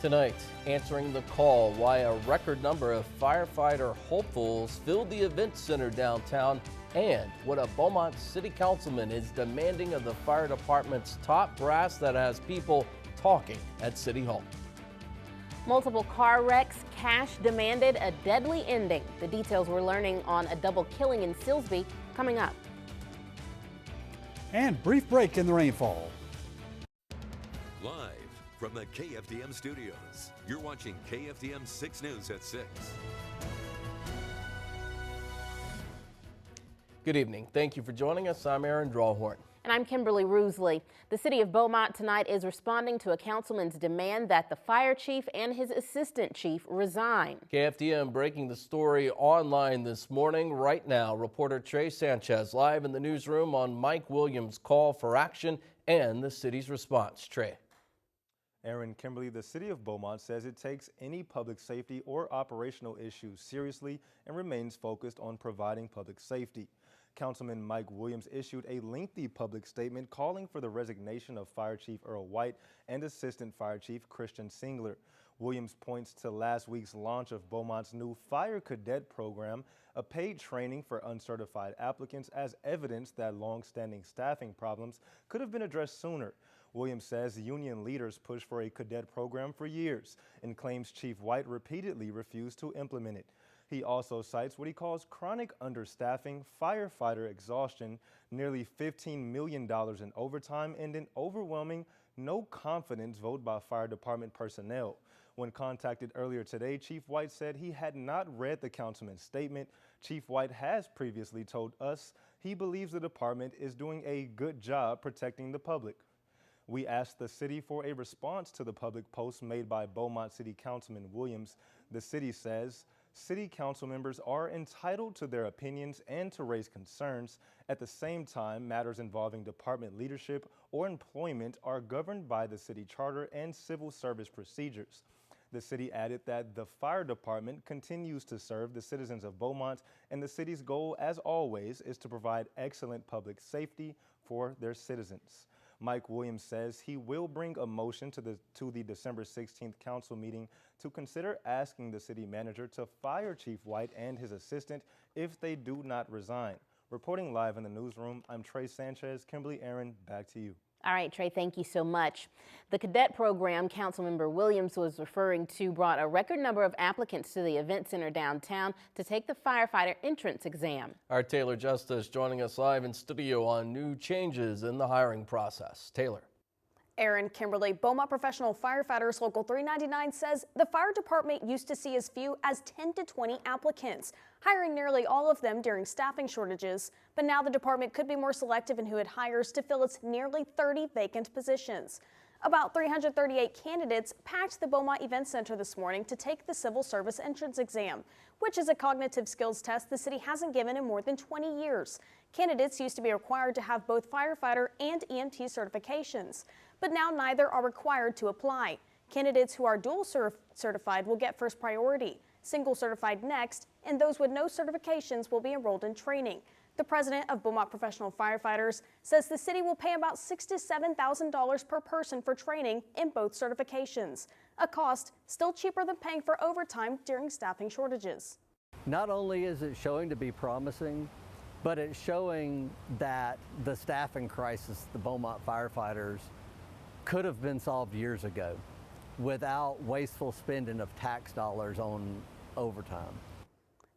Tonight, answering the call why a record number of firefighter hopefuls filled the event center downtown and what a Beaumont City Councilman is demanding of the fire department's top brass that has people talking at City Hall. Multiple car wrecks, cash demanded, a deadly ending. The details we're learning on a double killing in Silsbee coming up. And brief break in the rainfall. Live from the KFDM studios, you're watching KFDM 6 News at 6. Good evening. Thank you for joining us. I'm Aaron Drawhorn. And I'm Kimberly Roosley. The city of Beaumont tonight is responding to a councilman's demand that the fire chief and his assistant chief resign. KFDM breaking the story online this morning. Right now, reporter Trey Sanchez live in the newsroom on Mike Williams' call for action and the city's response. Trey. Aaron, Kimberly, the city of Beaumont says it takes any public safety or operational issues seriously and remains focused on providing public safety. Councilman Mike Williams issued a lengthy public statement calling for the resignation of Fire Chief Earl White and Assistant Fire Chief Christian Singler. Williams points to last week's launch of Beaumont's new Fire Cadet program, a paid training for uncertified applicants, as evidence that long-standing staffing problems could have been addressed sooner. Williams says union leaders pushed for a cadet program for years and claims Chief White repeatedly refused to implement it. He also cites what he calls chronic understaffing, firefighter exhaustion, nearly $15 million in overtime, and an overwhelming no confidence vote by fire department personnel. When contacted earlier today, Chief White said he had not read the councilman's statement. Chief White has previously told us he believes the department is doing a good job protecting the public. We asked the city for a response to the public post made by Beaumont City Councilman Williams. The city says city council members are entitled to their opinions and to raise concerns. At the same time, matters involving department leadership or employment are governed by the city charter and civil service procedures. The city added that the fire department continues to serve the citizens of Beaumont, and the city's goal, as always, is to provide excellent public safety for their citizens. Mike Williams says he will bring a motion to the December 16th council meeting to consider asking the city manager to fire Chief White and his assistant if they do not resign. Reporting live in the newsroom, I'm Trey Sanchez. Kimberly, Aaron, back to you. All right, Trey, thank you so much. The cadet program Councilmember Williams was referring to brought a record number of applicants to the event center downtown to take the firefighter entrance exam. Our Taylor Justice joining us live in studio on new changes in the hiring process. Taylor. Aaron, Kimberly, Beaumont Professional Firefighters Local 399 says the fire department used to see as few as 10 to 20 applicants, hiring nearly all of them during staffing shortages. But now the department could be more selective in who it hires to fill its nearly 30 vacant positions. About 338 candidates packed the Beaumont Event Center this morning to take the civil service entrance exam, which is a cognitive skills test the city hasn't given in more than 20 years. Candidates used to be required to have both firefighter and EMT certifications, but now neither are required to apply. Candidates who are dual certified will get first priority, single certified next, and those with no certifications will be enrolled in training. The president of Beaumont Professional Firefighters says the city will pay about $6,000 to $7,000 per person for training in both certifications, a cost still cheaper than paying for overtime during staffing shortages. Not only is it showing to be promising, but it's showing that the staffing crisis the Beaumont firefighters could have been solved years ago without wasteful spending of tax dollars on overtime.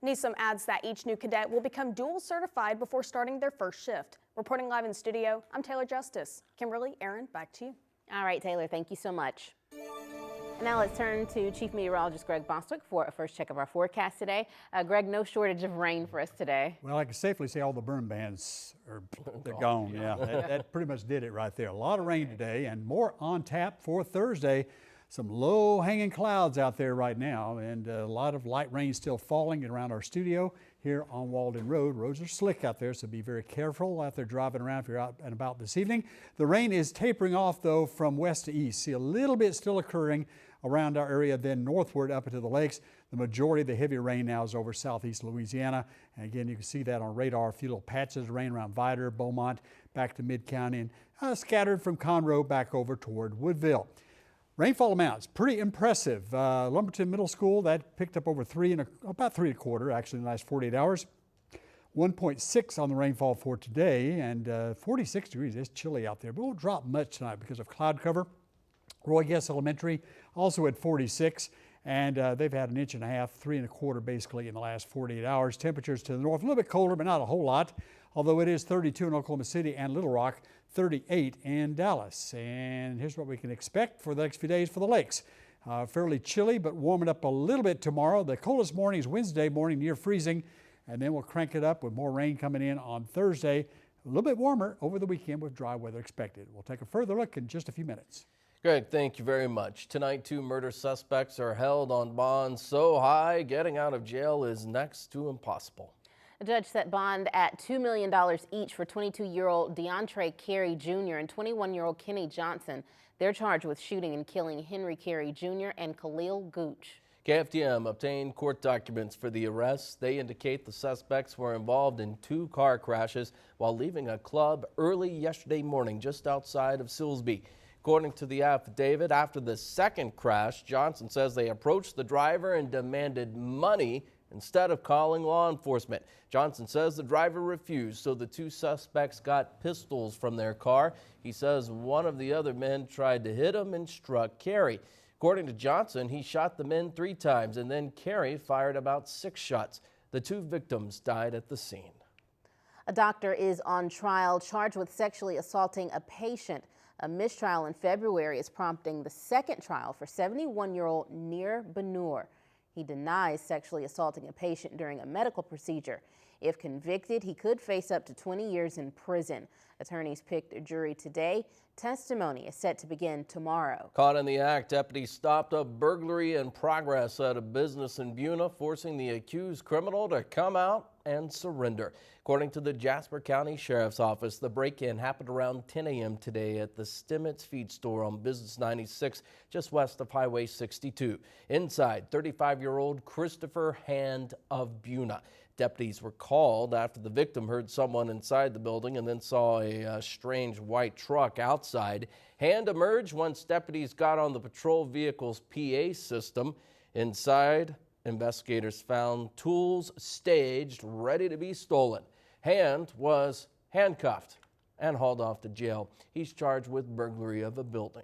Newsom adds that each new cadet will become dual certified before starting their first shift. Reporting live in studio, I'm Taylor Justice. Kimberly, Aaron, back to you. All right, Taylor, thank you so much. And now let's turn to Chief Meteorologist Greg Bostwick for a first check of our forecast today. Greg, no shortage of rain for us today. Well, I can safely say all the burn bans are they're gone. Yeah, that pretty much did it right there. A lot of rain today and more on tap for Thursday. Some low-hanging clouds out there right now, and a lot of light rain still falling around our studio here on Walden Road. Roads are slick out there, so be very careful out there driving around if you're out and about this evening. The rain is tapering off, though, from west to east. See a little bit still occurring around our area, then northward up into the lakes. The majority of the heavy rain now is over southeast Louisiana. And again, you can see that on radar. A few little patches of rain around Vidor, Beaumont, back to Mid-County, and scattered from Conroe back over toward Woodville. Rainfall amounts, pretty impressive. Lumberton Middle School, that picked up over about 3.25 actually in the last 48 hours. 1.6 on the rainfall for today, and 46 degrees. It's chilly out there, but it won't drop much tonight because of cloud cover. Roy Guess Elementary also at 46, and they've had 1.5 inches, 3.25 basically in the last 48 hours. Temperatures to the north, a little bit colder, but not a whole lot, although it is 32 in Oklahoma City and Little Rock, 38 in Dallas. And here's what we can expect for the next few days for the lakes. Fairly chilly, but warming up a little bit tomorrow. The coldest morning is Wednesday morning, near freezing, and then we'll crank it up with more rain coming in on Thursday. A little bit warmer over the weekend with dry weather expected. We'll take a further look in just a few minutes. Greg, thank you very much. Tonight, 2 murder suspects are held on bond so high, getting out of jail is next to impossible. A judge set bond at $2 million each for 22-year-old DeAndre Carey Jr. and 21-year-old Kenny Johnson. They're charged with shooting and killing Henry Carey Jr. and Khalil Gooch. KFDM obtained court documents for the arrests. They indicate the suspects were involved in 2 car crashes while leaving a club early yesterday morning just outside of Silsbee. According to the affidavit, after the second crash, Johnson says they approached the driver and demanded money instead of calling law enforcement. Johnson says the driver refused, so the 2 suspects got pistols from their car. He says one of the other men tried to hit him and struck Carey. According to Johnson, he shot the men 3 times, and then Carey fired about 6 shots. The 2 victims died at the scene. A doctor is on trial charged with sexually assaulting a patient. A mistrial in February is prompting the second trial for 71-year-old Nir Benur. He denies sexually assaulting a patient during a medical procedure. If convicted, he could face up to 20 years in prison. Attorneys picked a jury today. Testimony is set to begin tomorrow. Caught in the act, deputies stopped a burglary in progress at a business in Buna, forcing the accused criminal to come out and surrender. According to the Jasper County Sheriff's Office, the break-in happened around 10 a.m. today at the Stimmett's Feed Store on Business 96, just west of Highway 62. Inside, 35-year-old Christopher Hand of Buna. Deputies were called after the victim heard someone inside the building and then saw a strange white truck outside. Hand emerged once deputies got on the patrol vehicle's PA system. Inside, investigators found tools staged, ready to be stolen. Hand was handcuffed and hauled off to jail. He's charged with burglary of a building.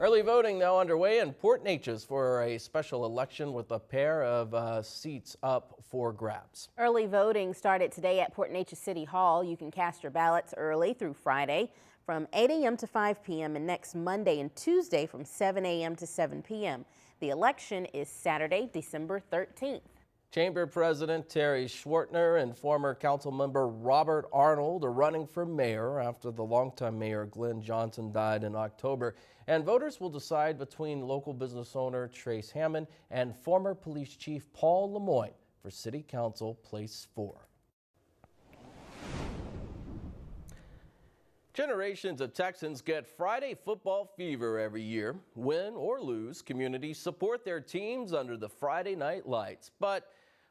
Early voting now underway in Port Neches for a special election with a pair of seats up for grabs. Early voting started today at Port Neches City Hall. You can cast your ballots early through Friday from 8 a.m. to 5 p.m. and next Monday and Tuesday from 7 a.m. to 7 p.m. The election is Saturday, December 13th. Chamber President Terry Schwartner and former council member Robert Arnold are running for mayor after the longtime mayor Glenn Johnson died in October. And voters will decide between local business owner Trace Hammond and former police chief Paul Lemoyne for City Council Place 4. Generations of Texans get Friday football fever every year. Win or lose, communities support their teams under the Friday night lights. But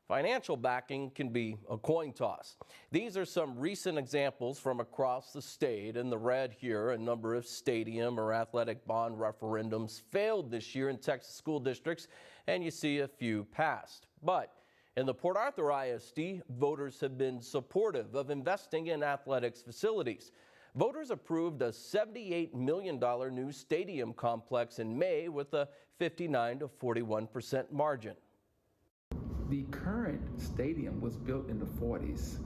financial backing can be a coin toss. These are some recent examples from across the state. In the red here, a number of stadium or athletic bond referendums failed this year in Texas school districts, and you see a few passed. But in the Port Arthur ISD, voters have been supportive of investing in athletics facilities. Voters approved a $78 million new stadium complex in May with a 59 to 41% margin. The current stadium was built in the 40s,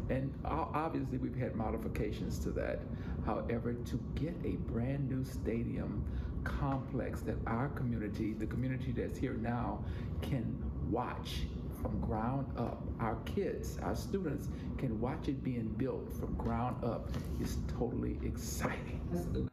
and obviously we've had modifications to that. However, to get a brand new stadium complex that our community, the community that's here now, can watch from ground up, our kids, our students can watch it being built from ground up, is totally exciting.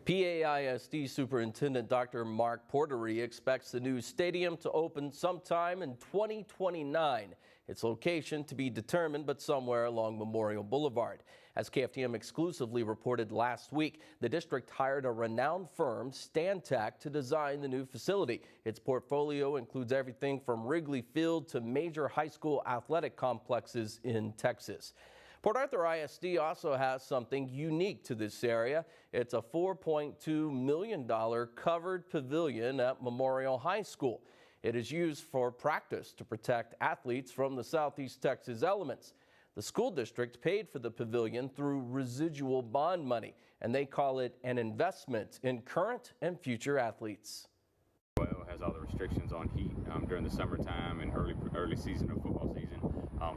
PAISD Superintendent Dr. Mark Portery expects the new stadium to open sometime in 2029. Its location to be determined, but somewhere along Memorial Boulevard. As KFDM exclusively reported last week, the district hired a renowned firm, Stantec, to design the new facility. Its portfolio includes everything from Wrigley Field to major high school athletic complexes in Texas. Port Arthur ISD also has something unique to this area. It's a $4.2 million covered pavilion at Memorial High School. It is used for practice to protect athletes from the Southeast Texas elements. The school district paid for the pavilion through residual bond money, and they call it an investment in current and future athletes. Well, it has all the restrictions on heat during the summertime and early season of football season,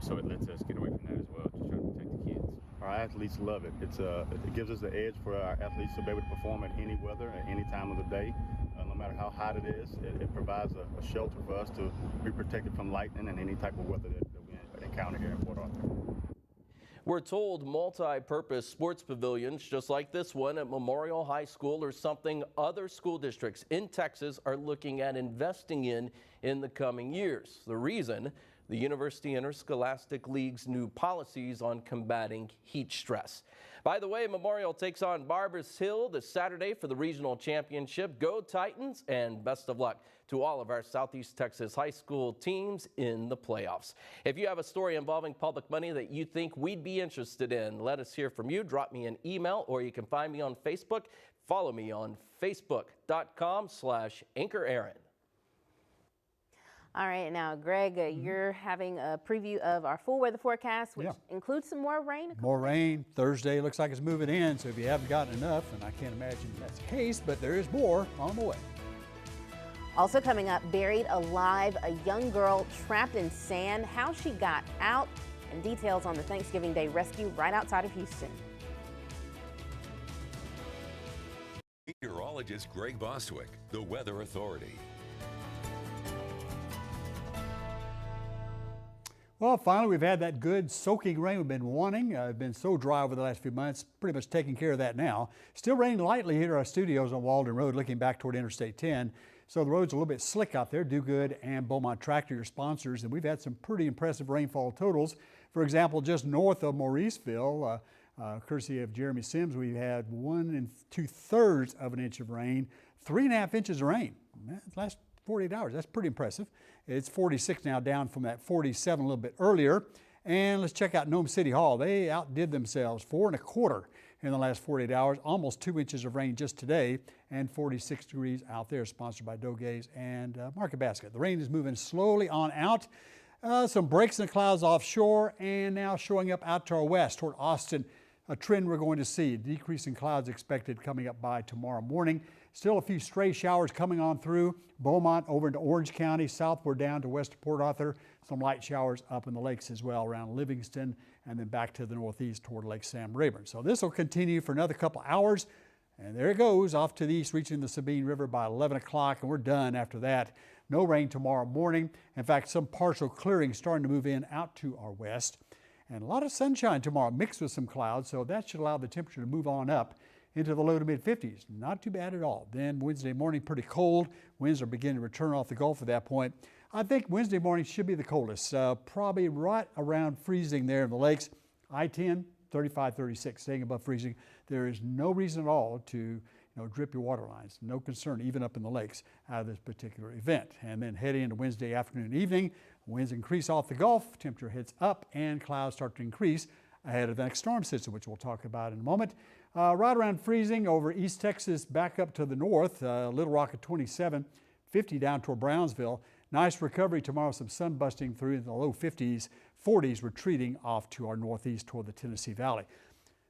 so it lets us get away from that as well to try to protect the kids. Our athletes love it. It gives us the edge for our athletes to be able to perform at any weather, at any time of the day. No matter how hot it is, it provides a shelter for us to be protected from lightning and any type of weather that we encounter here in Port Arthur. We're told multi-purpose sports pavilions just like this one at Memorial High School are something other school districts in Texas are looking at investing in the coming years. The reason? The University Interscholastic League's new policies on combating heat stress. By the way, Memorial takes on Barbers Hill this Saturday for the regional championship. Go Titans, and best of luck to all of our Southeast Texas high school teams in the playoffs. If you have a story involving public money that you think we'd be interested in, let us hear from you. Drop me an email, or you can find me on Facebook. Follow me on facebook.com/Anchor Aaron. All right, now, Greg, you're having a preview of our full weather forecast, which includes some more rain. More rain. Thursday looks like it's moving in, so if you haven't gotten enough, and I can't imagine that's the case, but there is more on the way. Also coming up, buried alive, a young girl trapped in sand, how she got out, and details on the Thanksgiving Day rescue right outside of Houston. Meteorologist Greg Bostwick, the Weather Authority. Well, finally, we've had that good soaking rain we've been wanting. It's been so dry over the last few months, pretty much taking care of that now. Still raining lightly here at our studios on Walden Road, looking back toward Interstate 10. So the road's a little bit slick out there. Do Good and Beaumont Tractor, your sponsors, and we've had some pretty impressive rainfall totals. For example, just north of Mauriceville, courtesy of Jeremy Sims, we've had 1 2/3 of an inch of rain, 3.5 inches of rain. Last 48 hours, that's pretty impressive. It's 46 now, down from that 47 a little bit earlier. And let's check out Nome City Hall. They outdid themselves, 4 1/4 in the last 48 hours, almost 2 inches of rain just today, and 46 degrees out there, sponsored by Doe Gaze and Market Basket. The rain is moving slowly on out. Some breaks in the clouds offshore, and now showing up out to our west toward Austin. A trend we're going to see. Decrease in clouds expected coming up by tomorrow morning. Still a few stray showers coming on through Beaumont over into Orange County, southward down to west of Port Arthur. Some light showers up in the lakes as well around Livingston, and then back to the northeast toward Lake Sam Rayburn. So this will continue for another couple hours, and there it goes off to the east, reaching the Sabine River by 11 o'clock, and we're done after that. No rain tomorrow morning. In fact, some partial clearing starting to move in out to our west, and a lot of sunshine tomorrow mixed with some clouds, so that should allow the temperature to move on up into the low to mid 50s. Not too bad at all. Then Wednesday morning, pretty cold. Winds are beginning to return off the Gulf at that point. I think Wednesday morning should be the coldest, probably right around freezing there in the lakes. I-10, 35, 36, staying above freezing. There is no reason at all to drip your water lines. No concern, even up in the lakes, out of this particular event. And then heading into Wednesday afternoon, evening, winds increase off the Gulf, temperature hits up, and clouds start to increase ahead of the next storm system, which we'll talk about in a moment. Right around freezing over East Texas, back up to the north, Little Rock at 27, 50 down toward Brownsville. Nice recovery tomorrow, some sun busting through in the low 50s, 40s retreating off to our northeast toward the Tennessee Valley.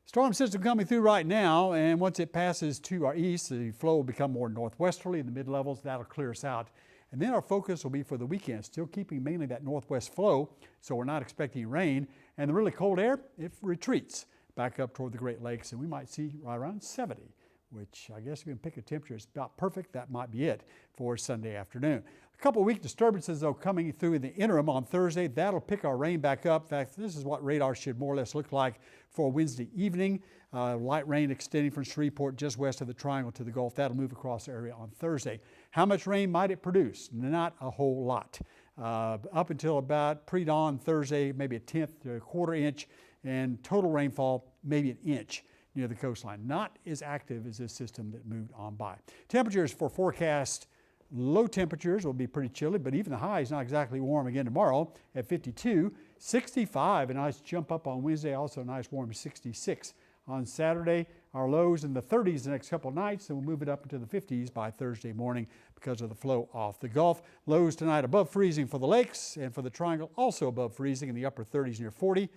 Storm system coming through right now, and once it passes to our east, the flow will become more northwesterly in the mid-levels. That'll clear us out. And then our focus will be for the weekend, still keeping mainly that northwest flow, so we're not expecting rain. And the really cold air, it retreats back up toward the Great Lakes, and we might see right around 70, which I guess if we can pick a temperature it's about perfect, that might be it for Sunday afternoon. A couple of weak disturbances, though, coming through in the interim on Thursday. That'll pick our rain back up. In fact, this is what radar should more or less look like for Wednesday evening. Light rain extending from Shreveport just west of the Triangle to the Gulf. That'll move across the area on Thursday. How much rain might it produce? Not a whole lot. Up until about pre-dawn Thursday, maybe a 1/10 to a 1/4 inch, and total rainfall maybe 1 inch near the coastline. Not as active as this system that moved on by. Temperatures for forecast, low temperatures will be pretty chilly, but even the high is not exactly warm again tomorrow at 52. 65, a nice jump up on Wednesday, also a nice warm 66. On Saturday, our lows in the 30s the next couple of nights, and we'll move it up into the 50s by Thursday morning because of the flow off the Gulf. Lows tonight above freezing for the lakes, and for the Triangle also above freezing in the upper 30s near 40.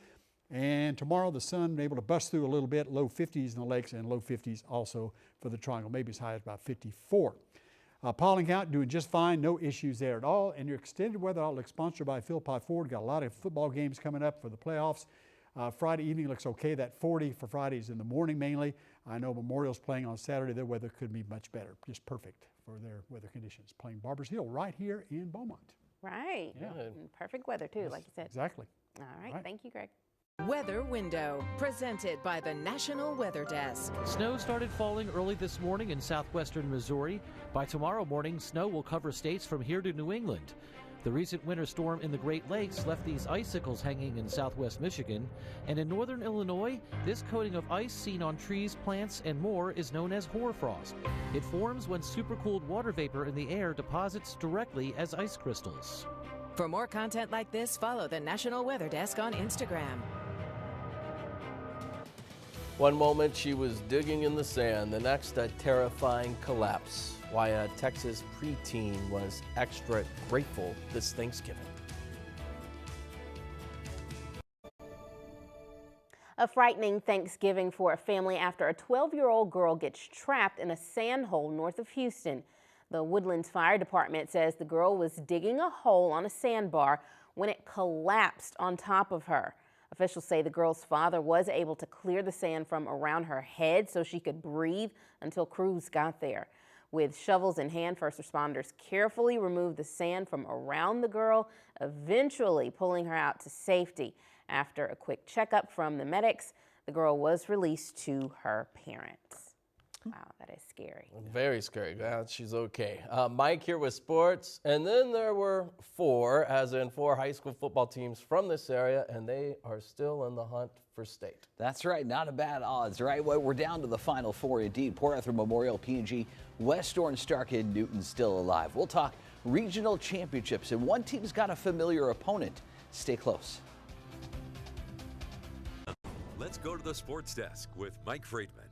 And tomorrow the sun able to bust through a little bit, low 50s in the lakes and low 50s also for the Triangle, maybe as high as about 54. Pollen count doing just fine, no issues there at all. And your extended weather outlook sponsored by Philpott Ford. Got a lot of football games coming up for the playoffs. Friday evening looks okay. That 40 for Fridays in the morning mainly. I know Memorial's playing on Saturday. Their weather could be much better, just perfect for their weather conditions. Playing Barbers Hill right here in Beaumont. Right. Yeah. Perfect weather too, like you said. Exactly. All right. Thank you, Greg. Weather Window, presented by the National Weather Desk. Snow started falling early this morning in southwestern Missouri. By tomorrow morning, snow will cover states from here to New England. The recent winter storm in the Great Lakes left these icicles hanging in southwest Michigan. And in northern Illinois, this coating of ice seen on trees, plants, and more is known as hoarfrost. It forms when supercooled water vapor in the air deposits directly as ice crystals. For more content like this, follow the National Weather Desk on Instagram. One moment she was digging in the sand, the next a terrifying collapse. Why a Texas preteen was extra grateful this Thanksgiving. A frightening Thanksgiving for a family after a 12-year-old girl gets trapped in a sand hole north of Houston. The Woodlands Fire Department says the girl was digging a hole on a sandbar when it collapsed on top of her. Officials say the girl's father was able to clear the sand from around her head so she could breathe until crews got there. With shovels in hand, first responders carefully removed the sand from around the girl, eventually pulling her out to safety. After a quick checkup from the medics, the girl was released to her parents. Wow, that is scary. Very scary. Glad she's okay. Mike here with sports. And then there were four high school football teams from this area, and they are still in the hunt for state. That's right. Not a bad odds, right? Well, we're down to the final four indeed. Port Arthur Memorial, P&G, West Orange, Stark, and Newton still alive. We'll talk regional championships, and one team's got a familiar opponent. Stay close. Let's go to the sports desk with Mike Friedman.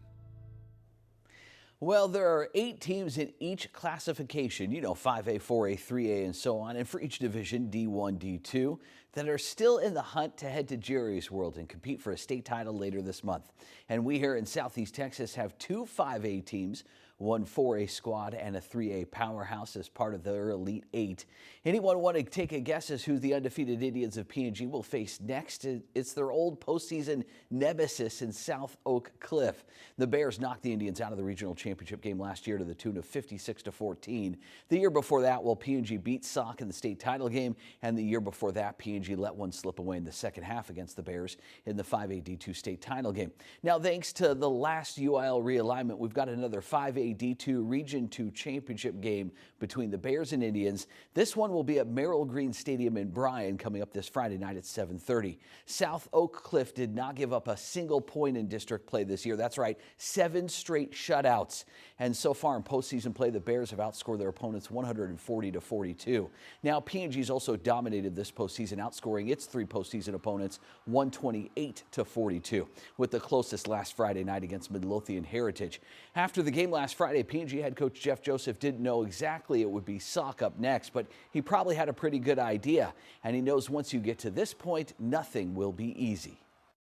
Well, there are 8 teams in each classification, 5A, 4A, 3A, and so on, and for each division, D1, D2, that are still in the hunt to head to Jerry's World and compete for a state title later this month. And we here in Southeast Texas have 2 5A teams, 1 4A squad, and a 3A powerhouse as part of their Elite 8. Anyone want to take a guess as who the undefeated Indians of P&G will face next? It's their old postseason nemesis in South Oak Cliff. The Bears knocked the Indians out of the regional championship game last year to the tune of 56-14. The year before that, P&G beat Sauk in the state title game, and the year before that, P&G let one slip away in the second half against the Bears in the 5A D2 state title game. Now, thanks to the last UIL realignment, we've got another 5A D2 Region 2 championship game between the Bears and Indians. This one will be at Merrill Green Stadium in Bryan coming up this Friday night at 7:30. South Oak Cliff did not give up a single point in district play this year. That's right, 7 straight shutouts. And so far in postseason play, the Bears have outscored their opponents 140-42. Now, P&G's also dominated this postseason, outscoring its 3 postseason opponents 128-42, with the closest last Friday night against Midlothian Heritage. After the game last Friday, P&G head coach Jeff Joseph didn't know exactly it would be Sauk up next, but he probably had a pretty good idea. And he knows once you get to this point, nothing will be easy.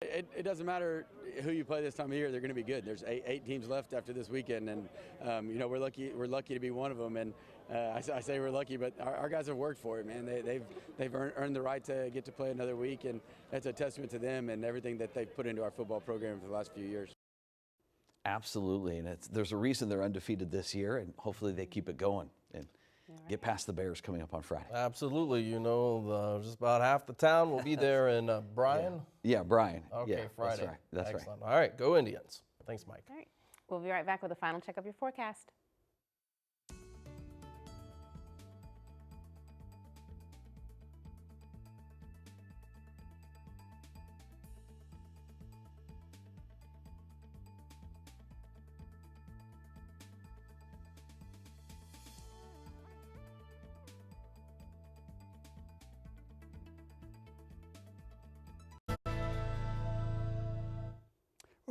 It doesn't matter who you play this time of year; they're going to be good. There's 8 teams left after this weekend, and we're lucky. We're lucky to be one of them. And I say we're lucky, but our guys have worked for it, man. They've earned the right to get to play another week, and that's a testament to them and everything that they've put into our football program for the last few years. Absolutely, and there's a reason they're undefeated this year, and hopefully they keep it going and get past the Bears coming up on Friday. Absolutely. Just about half the town will be there in Bryan. Yeah, Bryan. Okay, yeah, Friday. That's right. That's Excellent. right. All right, go Indians. Thanks, Mike. All right. We'll be right back with a final check of your forecast.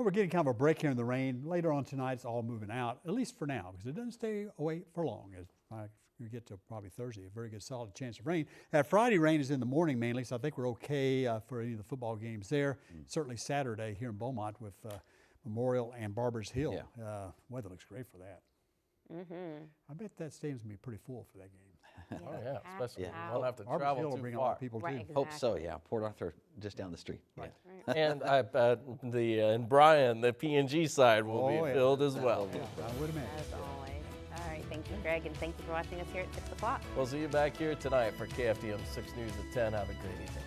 Well, we're getting kind of a break here in the rain. Later on tonight, it's all moving out, at least for now, because it doesn't stay away for long. As you get to probably Thursday, a very good solid chance of rain. That Friday rain is in the morning mainly, so I think we're okay for any of the football games there. Certainly Saturday here in Beaumont with Memorial and Barbers Hill. Yeah. Weather looks great for that. I bet that stadium's going to be pretty full for that game. Oh, yeah, especially Yeah. you won't have to Barbers travel Hill will too bring a lot far. of people Right, too. exactly. Hope so, yeah. Port Arthur just down the street. Right. And I bet in Bryan, the P&G side will be filled as well. Yeah, I would imagine. As always. All right, thank you, Greg, and thank you for watching us here at 6 o'clock. We'll see you back here tonight for KFDM 6 News at 10. Have a great evening.